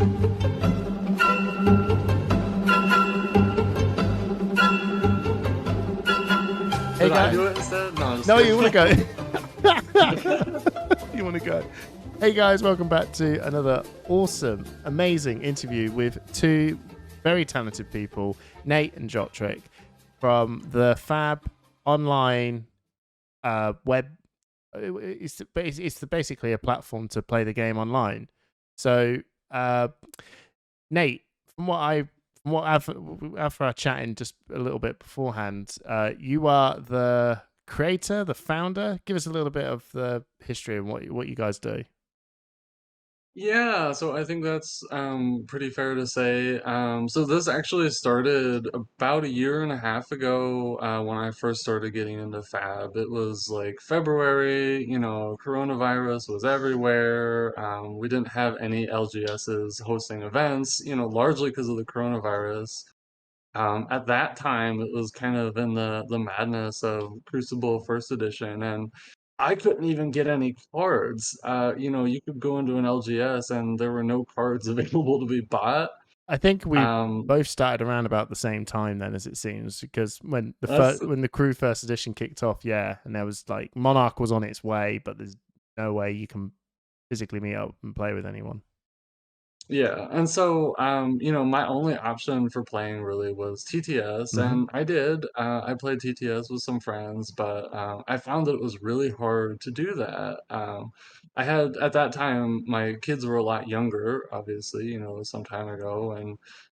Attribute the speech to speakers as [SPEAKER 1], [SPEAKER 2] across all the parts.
[SPEAKER 1] Hey
[SPEAKER 2] Should I
[SPEAKER 1] guys,
[SPEAKER 2] do it instead? No, I'm just
[SPEAKER 1] no, you want to
[SPEAKER 2] kidding.
[SPEAKER 1] go? You want to go? Hey guys, welcome back to another awesome, amazing interview with two very talented people, Nate and Jotrick, from the Fab online web. It's basically a platform to play the game online. So, Nate, after our chatting just a little bit beforehand, you are the creator, the founder. Give us a little bit of the history and what you guys do.
[SPEAKER 2] Yeah, so I think that's pretty fair to say. So this actually started about a year and a half ago when I first started getting into Fab. It was like February, coronavirus was everywhere. We didn't have any LGSs hosting events, largely because of the coronavirus. At that time, it was kind of in the madness of Crucible First Edition, and I couldn't even get any cards. You could go into an LGS and there were no cards available to be bought.
[SPEAKER 1] I think we
[SPEAKER 2] Um,
[SPEAKER 1] both started around about the same time then, as it seems, because when
[SPEAKER 2] that's
[SPEAKER 1] when the crew first edition kicked off, yeah, and there was like Monarch was on its way, but there's no way you can physically meet up and play with anyone.
[SPEAKER 2] Yeah, and so my only option for playing really was TTS,
[SPEAKER 1] Hmm.
[SPEAKER 2] and I did. I played TTS with some friends, but I found that it was really hard to do that. I had at that time my kids were a lot younger, obviously, some time ago,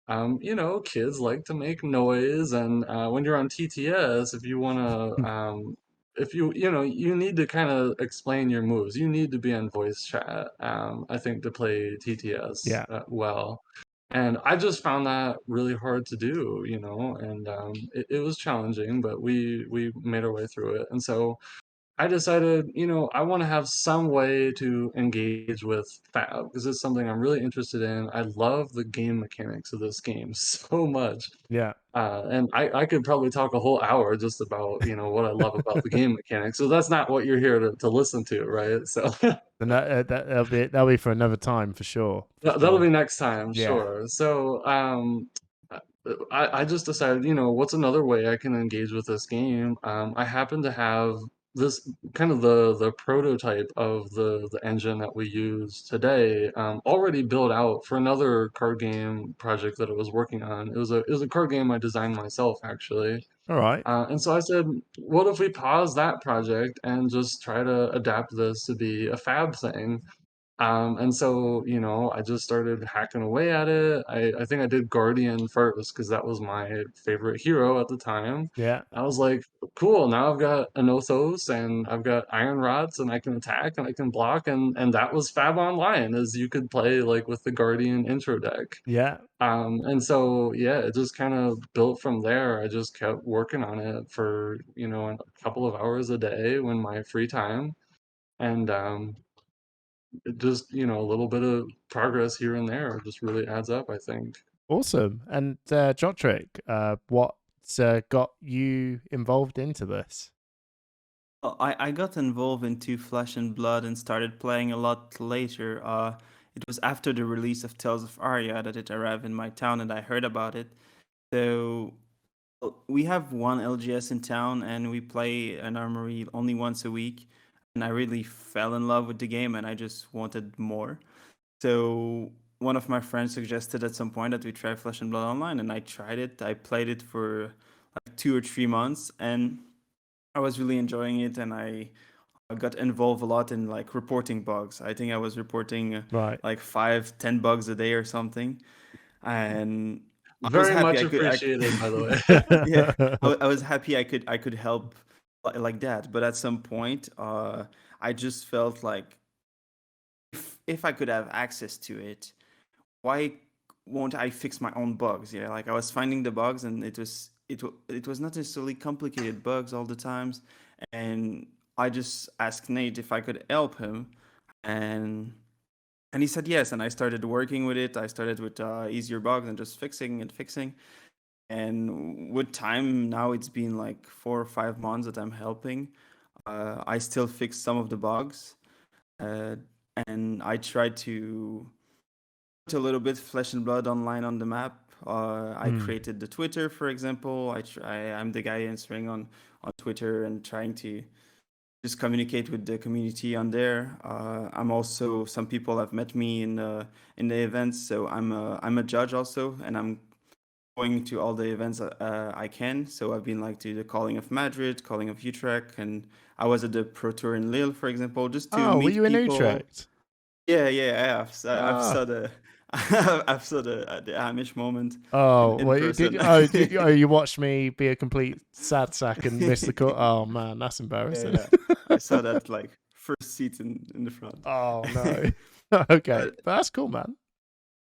[SPEAKER 2] and kids like to make noise, and when you're on TTS, if you want to if you need to kind of explain your moves. You need to be in voice chat, I think, to play TTS
[SPEAKER 1] Yeah,
[SPEAKER 2] well. And I just found that really hard to do, and it was challenging, but we made our way through it. And so I decided, I want to have some way to engage with Fab because it's something I'm really interested in. I love the game mechanics of this game so much.
[SPEAKER 1] yeah.
[SPEAKER 2] And I could probably talk a whole hour just about, what I love about the game mechanics. So that's not what you're here to listen to, right? So
[SPEAKER 1] Then that'll be for another time for sure. For
[SPEAKER 2] that'll
[SPEAKER 1] sure.
[SPEAKER 2] be next time,
[SPEAKER 1] Yeah.
[SPEAKER 2] sure. So I just decided, what's another way I can engage with this game? I happen to have this kind of the prototype of the engine that we use today already built out for another card game project that I was working on. It was a card game I designed myself, actually.
[SPEAKER 1] All right.
[SPEAKER 2] And so I said, what if we pause that project and just try to adapt this to be a fab thing? And so, I just started hacking away at it. I think I did Guardian first because that was my favorite hero at the time.
[SPEAKER 1] Yeah.
[SPEAKER 2] I was like, cool, now I've got Anothos and I've got Iron Rods and I can attack and I can block and that was Fab Online as you could play like with the Guardian intro deck.
[SPEAKER 1] Yeah.
[SPEAKER 2] And so yeah, it just kind of built from there. I just kept working on it for, a couple of hours a day when my free time. And it just, a little bit of progress here and there just really adds up, I think.
[SPEAKER 1] Awesome. And Jotrick, what got you involved into this?
[SPEAKER 3] Well, I got involved into Flesh and Blood and started playing a lot later. It was after the release of Tales of Aria that it arrived in my town and I heard about it. So we have one LGS in town and we play an armory only once a week. And I really fell in love with the game and I just wanted more. So one of my friends suggested at some point that we try Flesh and Blood Online, and I tried it. I played it for like 2 or 3 months, and I was really enjoying it. And I got involved a lot in like reporting bugs. I think I was reporting
[SPEAKER 1] Right.
[SPEAKER 3] like 5, 10 bugs a day or something, and I was
[SPEAKER 2] Very
[SPEAKER 3] happy
[SPEAKER 2] much
[SPEAKER 3] I could.
[SPEAKER 2] appreciated, by the way.
[SPEAKER 3] Yeah, I was happy I could help like that. But at some point, I just felt like if I could have access to it, why won't I fix my own bugs? Yeah, like I was finding the bugs, and it was not necessarily complicated bugs all the times, and I just asked Nate if I could help him, and and he said yes, and I started working with it. I started with easier bugs and just fixing and fixing, and with time now it's been like 4 or 5 months that I'm helping. I still fix some of the bugs, uh, and I try to put a little bit flesh and blood online on the map. I
[SPEAKER 1] Mm.
[SPEAKER 3] created the Twitter, for example. I'm the guy answering on Twitter and trying to just communicate with the community on there. I'm also, some people have met me in the events, so I'm a judge also, and I'm going to all the events I can. So I've been like to the Calling of Madrid, Calling of Utrecht, and I was at the Pro Tour in Lille, for example, just to
[SPEAKER 1] Oh, were
[SPEAKER 3] meet
[SPEAKER 1] you in
[SPEAKER 3] people.
[SPEAKER 1] Utrecht?
[SPEAKER 3] Yeah. I've
[SPEAKER 1] Ah.
[SPEAKER 3] saw the I've saw the Hamish moment
[SPEAKER 1] Oh,
[SPEAKER 3] in
[SPEAKER 1] well,
[SPEAKER 3] person.
[SPEAKER 1] you watched me be a complete sad sack and miss the call? Oh man, that's embarrassing.
[SPEAKER 3] Yeah. I saw that like first seat in the front.
[SPEAKER 1] Oh no. Okay,
[SPEAKER 3] But
[SPEAKER 1] but that's cool, man.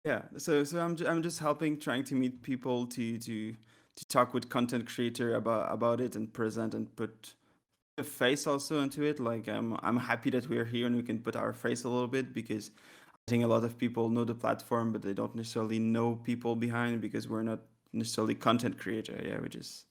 [SPEAKER 3] yeah, so I'm just helping, trying to meet people to talk with content creator about it and present and put a face also into it. Like I'm happy that we're here and we can put our face a little bit, because I think a lot of people know the platform, but they don't necessarily know people behind, because we're not necessarily content creator. Yeah, we just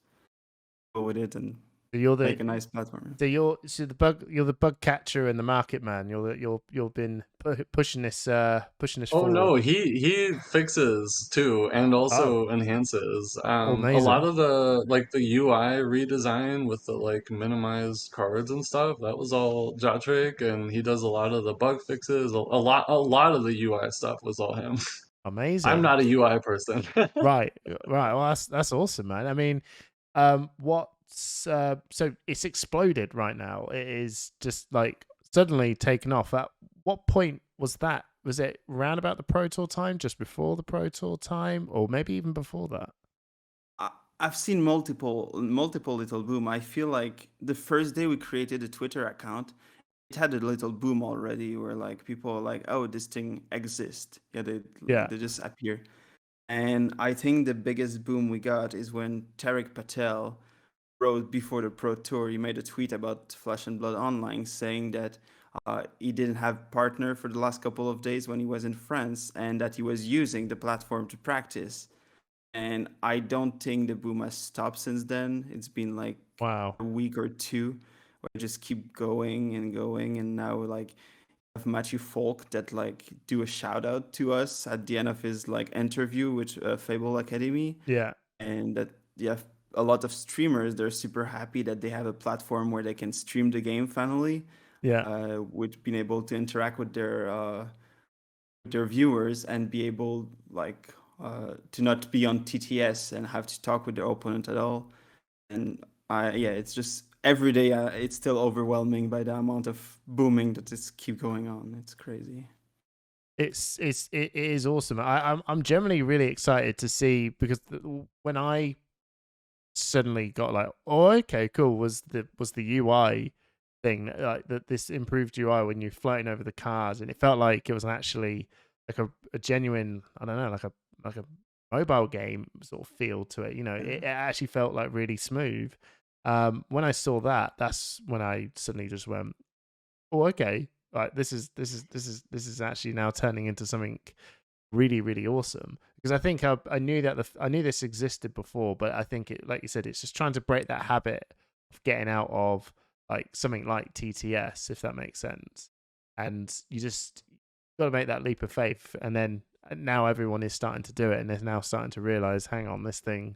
[SPEAKER 3] go with it and
[SPEAKER 1] So you're
[SPEAKER 3] make a
[SPEAKER 1] the
[SPEAKER 3] nice platform.
[SPEAKER 1] you're the bug catcher and the market man. You've been pushing this
[SPEAKER 2] Oh
[SPEAKER 1] forward.
[SPEAKER 2] no, he fixes too and
[SPEAKER 1] Oh,
[SPEAKER 2] also enhances. A lot
[SPEAKER 1] amazing.
[SPEAKER 2] of the like the UI redesign with the like minimized cards and stuff, that was all Jotrick, and he does a lot of the bug fixes. A lot of the UI stuff was all him. I'm
[SPEAKER 1] Amazing.
[SPEAKER 2] not a UI person.
[SPEAKER 1] Right, right. Well, that's awesome, man. I mean, what's so it's exploded right now. It is just like suddenly taken off. At what point was that? Was it round about the Pro Tour time, just before the Pro Tour time, or maybe even before that?
[SPEAKER 3] I, I've seen multiple little boom. I feel like the first day we created a Twitter account, it had a little boom already, where like people are like, oh, this thing exists. Yeah,
[SPEAKER 1] Yeah,
[SPEAKER 3] they just appear. And I think the biggest boom we got is when Tarek Patel wrote before the Pro Tour. He made a tweet about Flesh and Blood Online, saying that he didn't have partner for the last couple of days when he was in France, and that he was using the platform to practice. And I don't think the boom has stopped since then. It's been like
[SPEAKER 1] wow.
[SPEAKER 3] a week or two where I just keep going and going, and now like have Matthew Falk that like do a shout out to us at the end of his like interview with Fable Academy,
[SPEAKER 1] Yeah,
[SPEAKER 3] and that you have a lot of streamers. They're super happy that they have a platform where they can stream the game finally,
[SPEAKER 1] yeah,
[SPEAKER 3] with being able to interact with their viewers and be able like to not be on TTS and have to talk with their opponent at all. And yeah, it's just every day it's still overwhelming by the amount of booming that is keep going on. It's crazy.
[SPEAKER 1] it is awesome. I'm generally really excited to see, because when I suddenly got like, oh, okay, cool, was the UI thing, like that, this improved UI when you're floating over the cars, and it felt like it was actually like a genuine, I don't know, like a mobile game sort of feel to it. It actually felt like really smooth. When I saw that, that's when I suddenly just went, oh, okay, like this is actually now turning into something really, really awesome. Because I think I knew that I knew this existed before, but I think it, like you said, it's just trying to break that habit of getting out of like something like TTS, if that makes sense. And you just got to make that leap of faith, and then now everyone is starting to do it, and they're now starting to realize, hang on, this thing.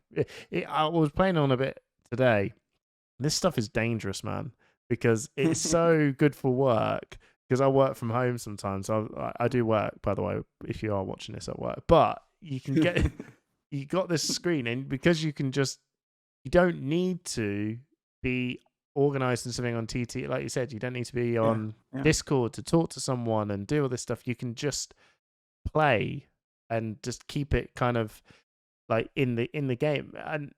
[SPEAKER 1] I was playing on a bit today. This stuff is dangerous, man, because it's so good for work. Because I work from home sometimes. I do work, by the way, if you are watching this at work. But you can get you got this screen, and because you don't need to be organized in something on TT, like you said, you don't need to be
[SPEAKER 3] Yeah,
[SPEAKER 1] on
[SPEAKER 3] yeah.
[SPEAKER 1] Discord to talk to someone and do all this stuff. You can just play and just keep it kind of like in the game. And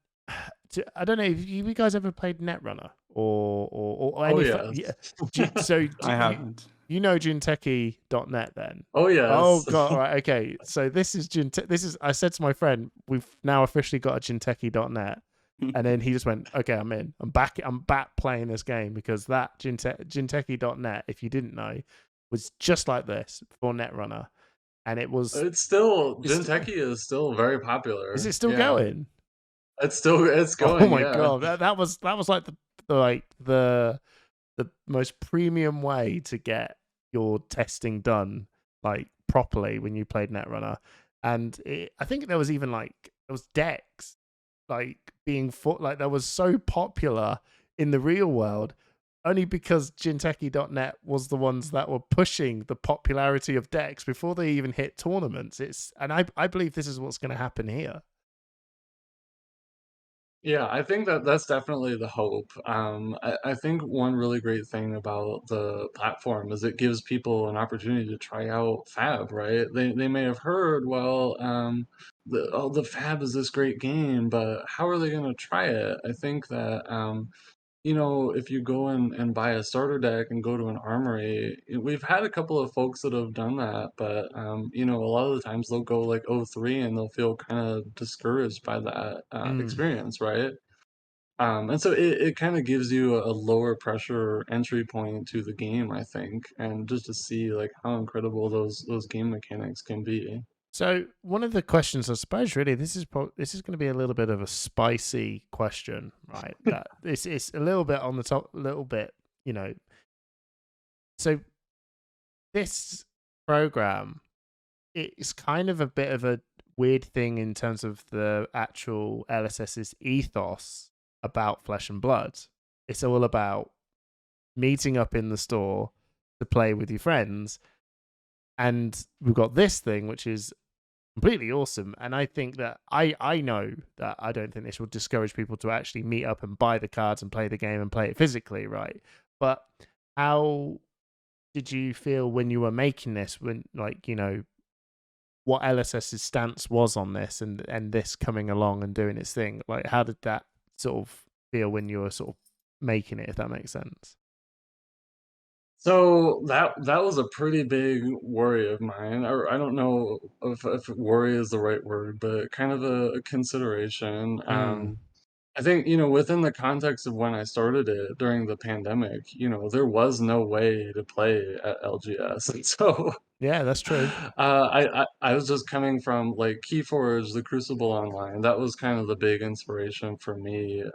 [SPEAKER 1] I don't know if you guys ever played Netrunner or
[SPEAKER 2] Oh
[SPEAKER 1] any.
[SPEAKER 2] yes.
[SPEAKER 1] Yeah, so
[SPEAKER 3] I haven't.
[SPEAKER 1] you know Jinteki.net then?
[SPEAKER 2] Oh
[SPEAKER 1] Oh
[SPEAKER 2] yes.
[SPEAKER 1] god, right, okay. So this is I said to my friend, we've now officially got a Jinteki.net. And then he just went, okay, I'm in. I'm back playing this game, because that Jinteki.net, if you didn't know, was just like this before Netrunner. And it was
[SPEAKER 2] It's still
[SPEAKER 1] it's,
[SPEAKER 2] Jinteki is still very
[SPEAKER 1] is
[SPEAKER 2] popular.
[SPEAKER 1] it still
[SPEAKER 2] Yeah.
[SPEAKER 1] going?
[SPEAKER 2] It's
[SPEAKER 1] Oh
[SPEAKER 2] going,
[SPEAKER 1] my
[SPEAKER 2] yeah.
[SPEAKER 1] god. That was like the most premium way to get your testing done like properly when you played Netrunner, and I think there was even like there was decks like being like that was so popular in the real world only because Jinteki.net was the ones that were pushing the popularity of decks before they even hit tournaments. I believe this is what's going to happen here.
[SPEAKER 2] Yeah, I think that that's definitely the hope. I think one really great thing about the platform is it gives people an opportunity to try out Fab, right? They may have heard, well, the Fab is this great game, but how are they going to try it? I think that if you go and buy a starter deck and go to an armory, we've had a couple of folks that have done that, but a lot of the times they'll go like 03 and they'll feel kind of discouraged by that experience, right? And so it kind of gives you a lower pressure entry point to the game, I think, and just to see like how incredible those game mechanics can be.
[SPEAKER 1] So one of the questions, I suppose, really, this is going to be a little bit of a spicy question, right? That this is a little bit on the top, a little bit, So this program, it's kind of a bit of a weird thing in terms of the actual LSS's ethos about Flesh and Blood. It's all about meeting up in the store to play with your friends, and we've got this thing which is completely awesome. And I think that I know that I don't think this will discourage people to actually meet up and buy the cards and play the game and play it physically, right? But how did you feel when you were making this, when what LSS's stance was on this and this coming along and doing its thing? Like, how did that sort of feel when you were sort of making it, if that makes sense?
[SPEAKER 2] So that was a pretty big worry of mine, or I don't know if worry is the right word, but kind of a consideration.
[SPEAKER 1] Mm.
[SPEAKER 2] I think, within the context of when I started it during the pandemic, there was no way to play at LGS. And so
[SPEAKER 1] Yeah, that's true.
[SPEAKER 2] I was just coming from like Keyforge, the Crucible Online. That was kind of the big inspiration for me.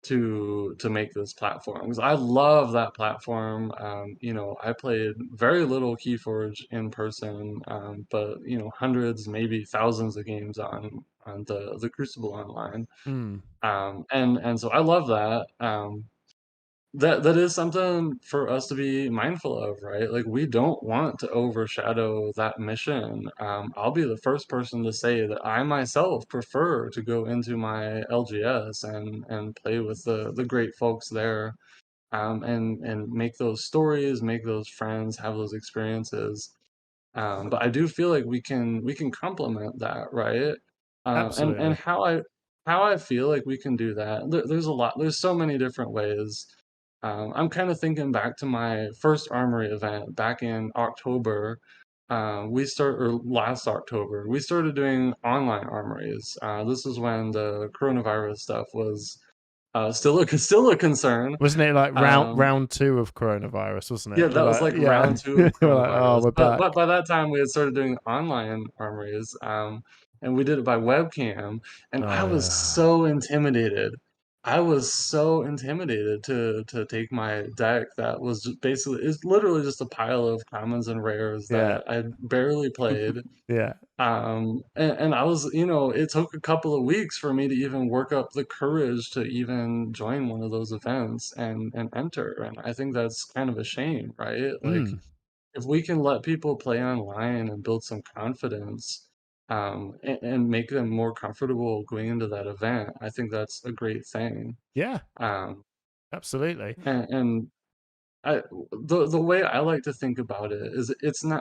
[SPEAKER 2] To make this platform because I love that platform. I played very little Keyforge in person, but hundreds, maybe thousands of games on the Crucible Online,
[SPEAKER 1] Mm.
[SPEAKER 2] and so I love that. That is something for us to be mindful of, right? Like we don't want to overshadow that mission. I'll be the first person to say that I myself prefer to go into my LGS and play with the great folks there, and make those stories, make those friends, have those experiences. But I do feel like we can complement that, right? And
[SPEAKER 1] Absolutely.
[SPEAKER 2] how I feel like we can do that. There's a lot. There's so many different ways. I'm kind of thinking back to my first Armory event back in October. Or last October, we started doing online armories. This is when the coronavirus stuff was still a concern.
[SPEAKER 1] Wasn't it like
[SPEAKER 2] Um,
[SPEAKER 1] round two of coronavirus, wasn't
[SPEAKER 2] yeah,
[SPEAKER 1] it? We're
[SPEAKER 2] that was
[SPEAKER 1] like,
[SPEAKER 2] like
[SPEAKER 1] yeah.
[SPEAKER 2] round two of
[SPEAKER 1] We're like, oh,
[SPEAKER 2] coronavirus.
[SPEAKER 1] we're
[SPEAKER 2] But
[SPEAKER 1] back.
[SPEAKER 2] by that time, we had started doing online armories, and we did it by webcam. And I
[SPEAKER 1] Oh
[SPEAKER 2] was
[SPEAKER 1] yeah.
[SPEAKER 2] so intimidated. I was so intimidated to take my deck that was just basically it's literally just a pile of commons and rares
[SPEAKER 1] Yeah.
[SPEAKER 2] that I barely played.
[SPEAKER 1] Yeah.
[SPEAKER 2] And I was, it took a couple of weeks for me to even work up the courage to even join one of those events and enter. And I think that's kind of a shame, right? Like,
[SPEAKER 1] Mm.
[SPEAKER 2] if we can let people play online and build some confidence, and make them more comfortable going into that event, I think that's a great thing.
[SPEAKER 1] Yeah.
[SPEAKER 2] Um,
[SPEAKER 1] Absolutely.
[SPEAKER 2] and the way I like to think about it is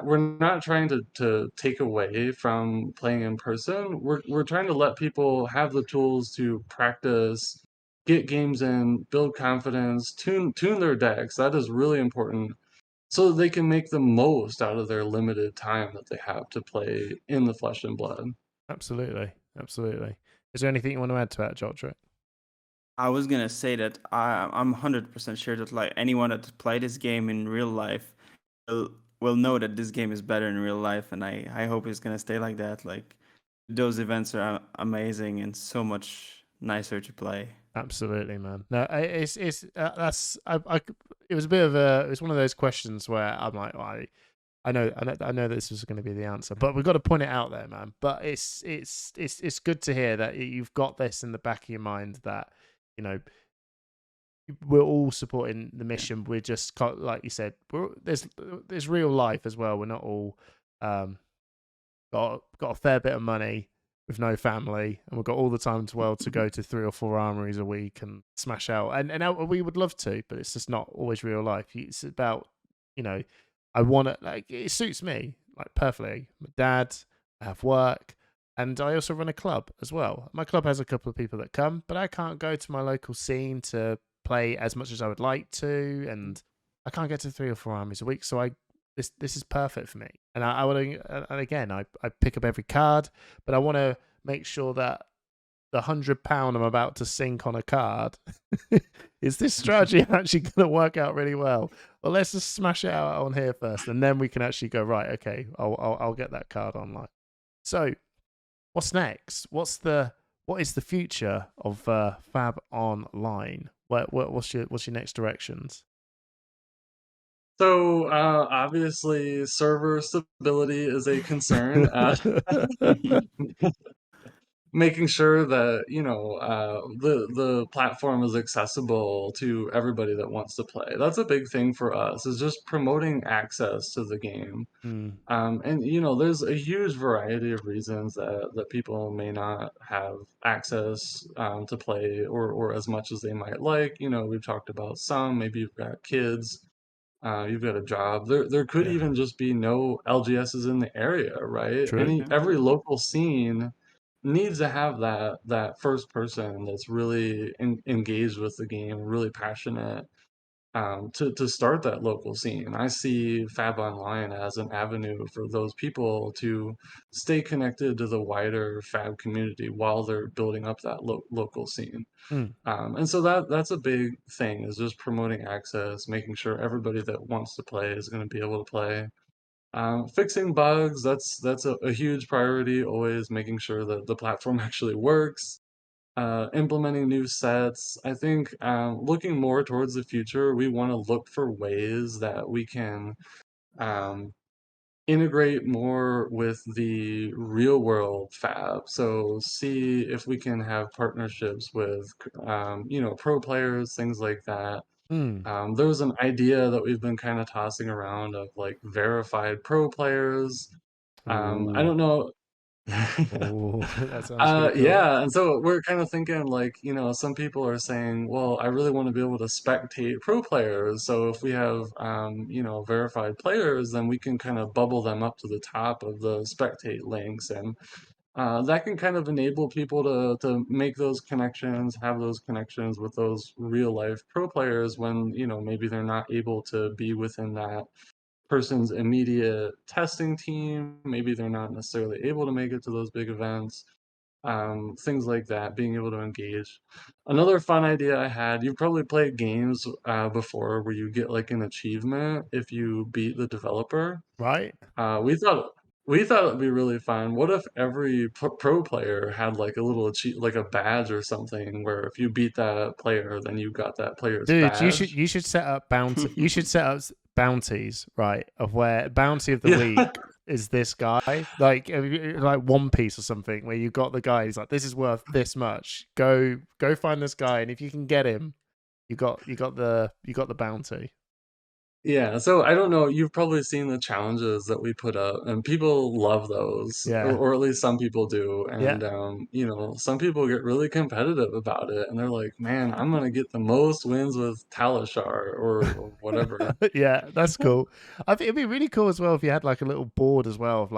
[SPEAKER 2] we're not trying to take away from playing in person. We're trying to let people have the tools to practice, get games in, build confidence, tune their decks. That is really important so that they can make the most out of their limited time that they have to play in the Flesh and Blood.
[SPEAKER 1] Absolutely. Absolutely. Is there anything you want to add to that, Jotrick?
[SPEAKER 3] I was gonna say that I'm 100% sure that like anyone that play this game in real life will will know that this game is better in real life, and I hope it's gonna stay like that. Like those events are amazing and so much nicer to play.
[SPEAKER 1] Absolutely, man. No, it's that's it was a bit of a, it's one of those questions where I'm like, I know this was going to be the answer, but we've got to point it out there, man. But it's good to hear that you've got this in the back of your mind that, you know, we're all supporting the mission. We're just, like you said, there's real life as well. We're not all got a fair bit of money with no family, and we've got all the time as well to go to 3 or 4 armories a week and smash out. And we would love to, but it's just not always real life. It's about, you know, I want to, like, it suits me like perfectly. I'm a dad, I have work, and I also run a club as well. My club has a couple of people that come, but I can't go to my local scene to play as much as I would like to, and I can't get to 3 or 4 armies a week. So this is perfect for me. And I want to, and again, I pick up every card, but I want to make sure that the £100 I'm about to sink on a card is this strategy actually going to work out really well? Well, let's just smash it out on here first, and then we can actually go, right, okay, I'll get that card online. So, what's next? What is the future of Fab Online? What's your next directions?
[SPEAKER 2] So obviously, server stability is a concern. Making sure that the platform is accessible to everybody that wants to play. That's a big thing for us. Is just promoting access to the game.
[SPEAKER 1] Mm,
[SPEAKER 2] And there's a huge variety of reasons that people may not have access to play or as much as they might like. We've talked about some. Maybe you've got kids. You've got a job. There could
[SPEAKER 1] yeah,
[SPEAKER 2] even just be no LGSs in the area, right?
[SPEAKER 1] true.
[SPEAKER 3] Yeah.
[SPEAKER 2] Every local scene needs to have that first person that's really engaged with the game, really passionate, to start that local scene. I see Fab Online as an avenue for those people to stay connected to the wider Fab community while they're building up that local scene.
[SPEAKER 1] Mm,
[SPEAKER 2] And so that's a big thing, is just promoting access, making sure everybody that wants to play is going to be able to play. Fixing bugs, that's a huge priority, always making sure that the platform actually works. Implementing new sets. I think looking more towards the future, we want to look for ways that we can um, integrate more with the real world fab. So see if we can have partnerships with pro players, things like that.
[SPEAKER 1] mm.
[SPEAKER 2] There was an idea that we've been kind of tossing around of like verified pro players. I
[SPEAKER 1] Ooh,
[SPEAKER 2] don't know.
[SPEAKER 1] that sounds pretty cool.
[SPEAKER 2] Yeah, and so we're kind of thinking like, some people are saying, well, I really want to be able to spectate pro players. So if we have, verified players, then we can kind of bubble them up to the top of the spectate links, and that can kind of enable people to make those connections, have those connections with those real life pro players when, maybe they're not able to be within that person's immediate testing team. Maybe they're not necessarily able to make it to those big events, things like that, being able to engage. Another fun idea I had, you've probably played games before where you get like an achievement if you beat the developer.
[SPEAKER 1] Right?
[SPEAKER 2] Uh, we thought we thought it'd be really fun. What if every pro player had like a little like a badge or something, where if you beat that player, then you got that player's
[SPEAKER 1] Dude,
[SPEAKER 2] badge?
[SPEAKER 1] you should set up you should set up bounties, right? Of where bounty of the
[SPEAKER 2] Yeah.
[SPEAKER 1] week is this guy, like One Piece or something, where you got the guy. He's like, this is worth this much. Go find this guy, and if you can get him, you got the bounty.
[SPEAKER 2] Yeah, so I don't know, you've probably seen the challenges that we put up, and people love those, or,
[SPEAKER 1] Yeah,
[SPEAKER 2] or at least some people do.
[SPEAKER 1] yeah.
[SPEAKER 2] And some people get really competitive about it, and they're like, "Man, I'm gonna get the most wins with Talishar or whatever."
[SPEAKER 1] Yeah, that's cool. I think it'd be really cool as well if you had like a little board as well of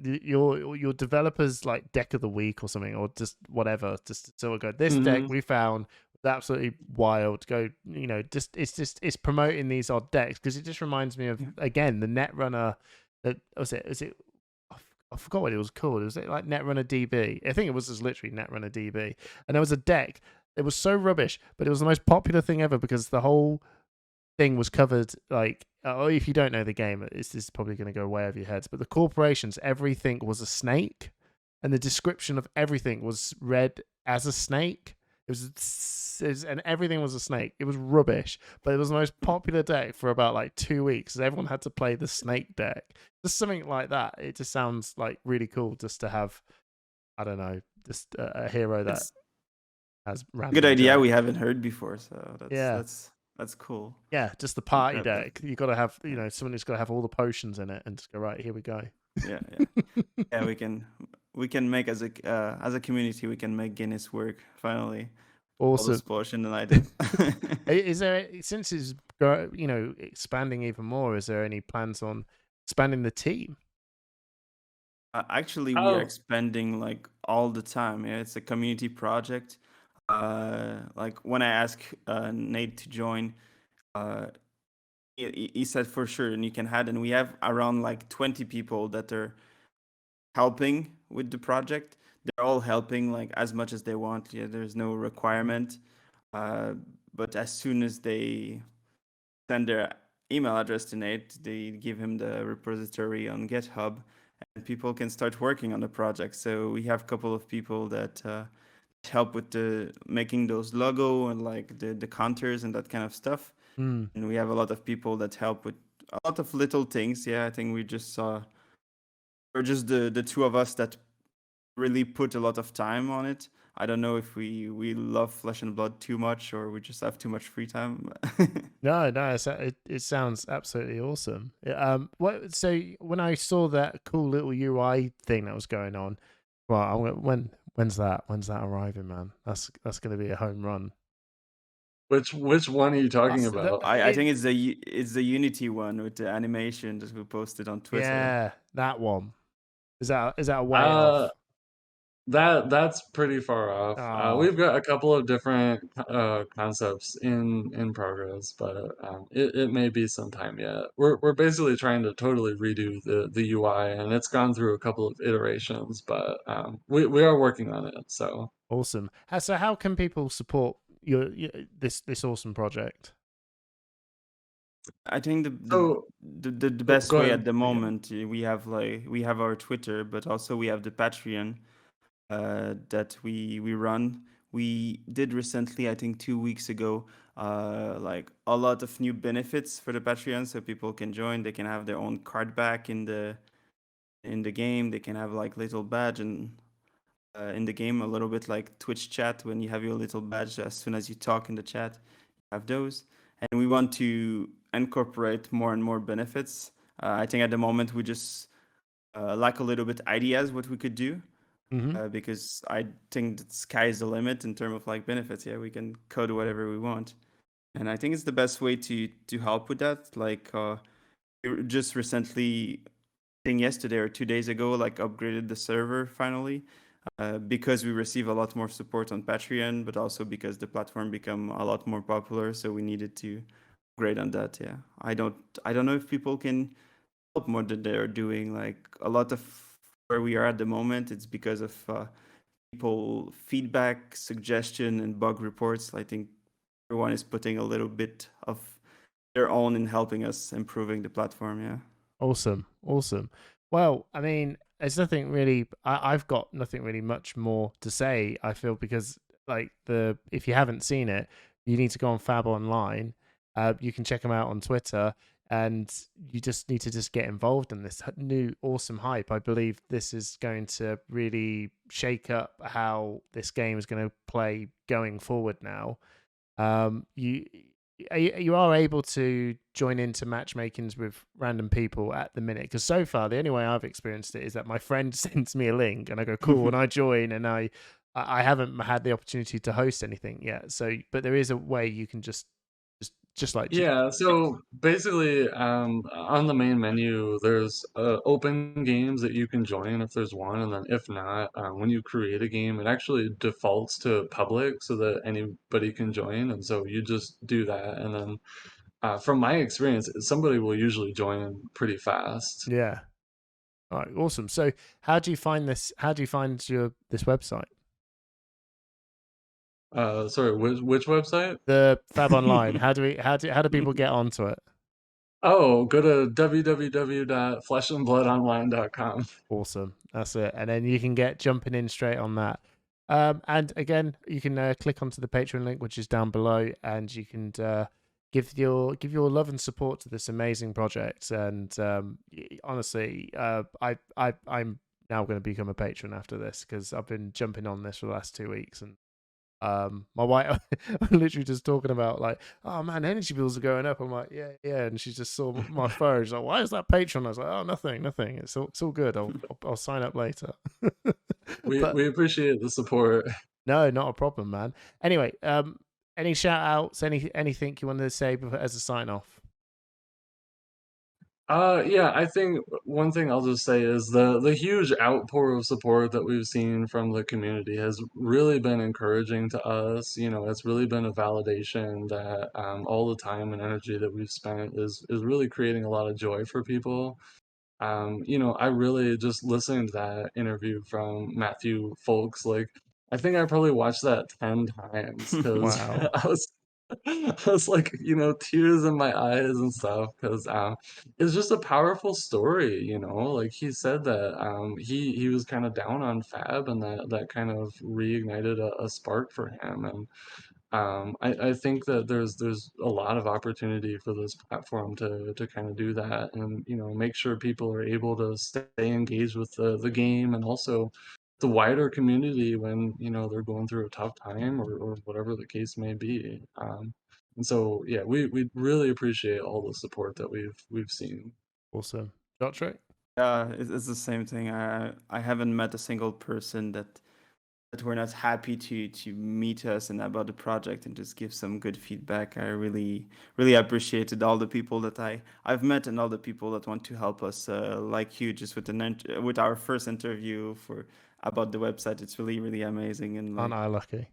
[SPEAKER 1] your developers like deck of the week or something, or just whatever. Just so we go, this deck
[SPEAKER 2] Hmm.
[SPEAKER 1] we found was absolutely wild. Go, it's promoting these odd decks because it just reminds me of
[SPEAKER 3] Yeah.
[SPEAKER 1] again the Netrunner. That was it. Was it? I forgot what it was called. It was like Netrunner DB. I think it was just literally Netrunner DB, and there was a deck. It was so rubbish, but it was the most popular thing ever because the whole thing was covered like if you don't know the game, this is probably going to go way over your heads, but the corporations, everything was a snake, and the description of everything was read as a snake. And everything was a snake. It was rubbish, but it was the most popular deck for about like 2 weeks. And everyone had to play the snake deck. Just something like that. It just sounds like really cool just to have, I don't know, just a hero that
[SPEAKER 3] It's
[SPEAKER 1] has
[SPEAKER 3] a good
[SPEAKER 1] random
[SPEAKER 3] idea we
[SPEAKER 1] junk.
[SPEAKER 3] haven't heard before, so
[SPEAKER 1] Yeah,
[SPEAKER 3] that's cool.
[SPEAKER 1] yeah, just the
[SPEAKER 3] I'll
[SPEAKER 1] party
[SPEAKER 3] grab that.
[SPEAKER 1] deck. You got to have,
[SPEAKER 3] Yeah,
[SPEAKER 1] someone who's got to have all the potions in it, and just go right here we go.
[SPEAKER 3] yeah, yeah. Yeah, we can make as a community we can make Guinness work finally. All this
[SPEAKER 1] Awesome.
[SPEAKER 3] potion than I did.
[SPEAKER 1] Is there, since it's expanding even more? Is there any plans on expanding the team?
[SPEAKER 3] Actually, we are
[SPEAKER 2] Oh,
[SPEAKER 3] expanding like all the time. Yeah, it's a community project. Like when I asked Nate to join, uh, he said for sure, and you can add. And we have around like 20 people that are helping with the project. They're all helping like as much as they want. Yeah, there's no requirement. Uh, but as soon as they send their email address to Nate, they give him the repository on GitHub, and people can start working on the project. So we have a couple of people that help with the making those logo and like the counters and that kind of stuff.
[SPEAKER 1] Mm.
[SPEAKER 3] And we have a lot of people that help with a lot of little things. Yeah, I think we just saw we're just the two of us that really put a lot of time on it. I don't know if we love Flesh and Blood too much or we just have too much free time.
[SPEAKER 1] No, no, it sounds absolutely awesome. What? So when I saw that cool little UI thing that was going on, well, when's that? When's that arriving, man? That's going to be a home run.
[SPEAKER 2] which one are you talking about?
[SPEAKER 3] I think it's the Unity one with the animation that we posted on Twitter.
[SPEAKER 1] Yeah, that one. Is that a way
[SPEAKER 2] Uh,
[SPEAKER 1] off?
[SPEAKER 2] that's pretty far off.
[SPEAKER 1] Oh,
[SPEAKER 2] We've got a couple of different concepts in progress, but it may be some time yet. We're basically trying to totally redo the UI, and it's gone through a couple of iterations, but we are working on it. So
[SPEAKER 1] awesome. So how can people support this awesome project?
[SPEAKER 3] I think
[SPEAKER 2] so
[SPEAKER 3] the
[SPEAKER 2] oh,
[SPEAKER 3] best
[SPEAKER 2] go
[SPEAKER 3] way
[SPEAKER 2] ahead
[SPEAKER 3] at the
[SPEAKER 2] again.
[SPEAKER 3] moment we have our Twitter, but also we have the Patreon that we run. We did recently, I think 2 weeks ago, like a lot of new benefits for the Patreon, so people can join. They can have their own card back in the game. They can have like little badge and in the game, a little bit like Twitch chat when you have your little badge as soon as you talk in the chat, you have those. And we want to incorporate more and more benefits. I think at the moment we just lack a little bit ideas what we could do
[SPEAKER 1] Hmm.
[SPEAKER 3] because I think the sky is the limit in terms of like benefits. Yeah, we can code whatever we want, and I think it's the best way to help with that. Like we just recently, I think yesterday or 2 days ago, like upgraded the server finally because we receive a lot more support on Patreon, but also because the platform become a lot more popular. So we needed to upgrade on that. Yeah, I don't know if people can help more than they're doing. Like a lot of where we are at the moment, it's because of people feedback, suggestion, and bug reports. I think everyone is putting a little bit of their own in helping us improving the platform. Yeah.
[SPEAKER 1] Awesome, awesome. Well, I mean, there's nothing really. I've got nothing really much more to say. I feel because like if you haven't seen it, you need to go on Fab Online. You can check them out on Twitter, and you just need to just get involved in this new awesome hype. I believe this is going to really shake up how this game is going to play going forward now. You are able to join into matchmakings with random people at the minute, because so far the only way I've experienced it is that my friend sends me a link and I go cool and I join, and I haven't had the opportunity to host anything yet. So but there is a way you can just like
[SPEAKER 2] Yeah, so basically, on the main menu, there's open games that you can join if there's one, and then if not, when you create a game, it actually defaults to public so that anybody can join, and so you just do that, and then from my experience, somebody will usually join pretty fast.
[SPEAKER 1] yeah. All right, awesome. So how do you find this? How do you find this website?
[SPEAKER 2] Sorry, which website?
[SPEAKER 1] The Fab Online. How do people get onto it?
[SPEAKER 2] Oh, go to www.fleshandbloodonline.com.
[SPEAKER 1] Awesome. That's it. And then you can get jumping in straight on that. And again, you can click onto the Patreon link, which is down below, and you can give your love and support to this amazing project. And honestly, I'm now going to become a patron after this because I've been jumping on this for the last 2 weeks, and my wife, I'm literally just talking about like, oh man, energy bills are going up. I'm like, yeah, yeah, and she just saw my phone. She's like, why is that Patreon? I was like, oh, nothing. It's all good. I'll sign up later. But
[SPEAKER 2] We appreciate the support.
[SPEAKER 1] no, not a problem, man. Anyway, any shout outs, anything you wanted to say as a sign off?
[SPEAKER 2] Yeah, I think one thing I'll just say is the huge outpour of support that we've seen from the community has really been encouraging to us. You know, it's really been a validation that all the time and energy that we've spent is really creating a lot of joy for people. You know, I really just listened to that interview from Matthew Folks. Like, I think I probably watched that 10 times because
[SPEAKER 1] Wow.
[SPEAKER 2] I was like, you know, tears in my eyes and stuff because it's just a powerful story, you know. Like he said that he was kind of down on Fab and that kind of reignited a spark for him. And I think that there's a lot of opportunity for this platform to kind of do that and you know make sure people are able to stay engaged with the game and also the wider community when you know they're going through a tough time or whatever the case may be. And so yeah, we really appreciate all the support that we've seen.
[SPEAKER 1] Awesome. Jotrick?
[SPEAKER 3] Yeah, it's the same thing. I haven't met a single person that were not happy to meet us and about the project and just give some good feedback. I really appreciated all the people that I've met and all the people that want to help us, like you, just with our first interview for about the website. It's really amazing and
[SPEAKER 1] Aren't
[SPEAKER 3] like
[SPEAKER 1] I lucky?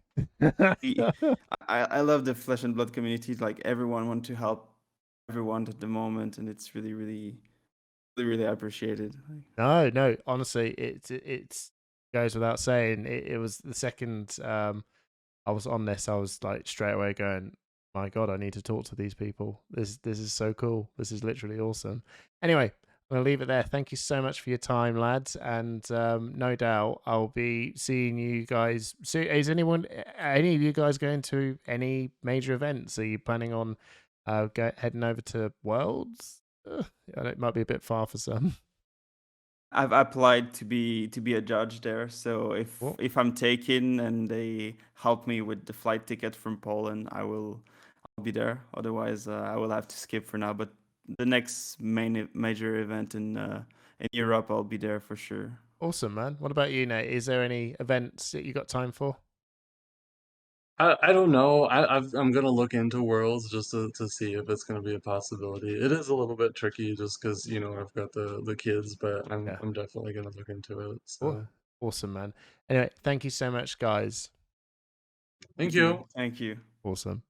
[SPEAKER 3] we- I love the Flesh and Blood community. Like everyone want to help everyone at the moment, and it's really appreciated. Like,
[SPEAKER 1] No. Honestly, it's goes without saying. It was the second I was on this, I was like straight away going, my God, I need to talk to these people. This is so cool. This is literally awesome. Anyway, I'm gonna leave it there. Thank you so much for your time, lads, and no doubt I'll be seeing you guys. So, is any of you guys going to any major events? Are you planning on heading over to Worlds? I know it might be a bit far for some.
[SPEAKER 3] I've applied to be a judge there, so
[SPEAKER 1] What?
[SPEAKER 3] if I'm taken and they help me with the flight ticket from Poland, I'll be there. Otherwise, I will have to skip for now. But the next major event in Europe, I'll be there for sure.
[SPEAKER 1] Awesome, man. What about you, Nate? Is there any events that you got time for?
[SPEAKER 2] I don't know. I'm gonna look into Worlds just to see if it's gonna be a possibility. It is a little bit tricky just because you know I've got the kids, but
[SPEAKER 1] Yeah.
[SPEAKER 2] I'm definitely gonna look into it.
[SPEAKER 1] Oh,
[SPEAKER 2] So
[SPEAKER 1] awesome, man. Anyway, thank you so much, guys.
[SPEAKER 2] thank you.
[SPEAKER 3] Thank you.
[SPEAKER 1] Awesome.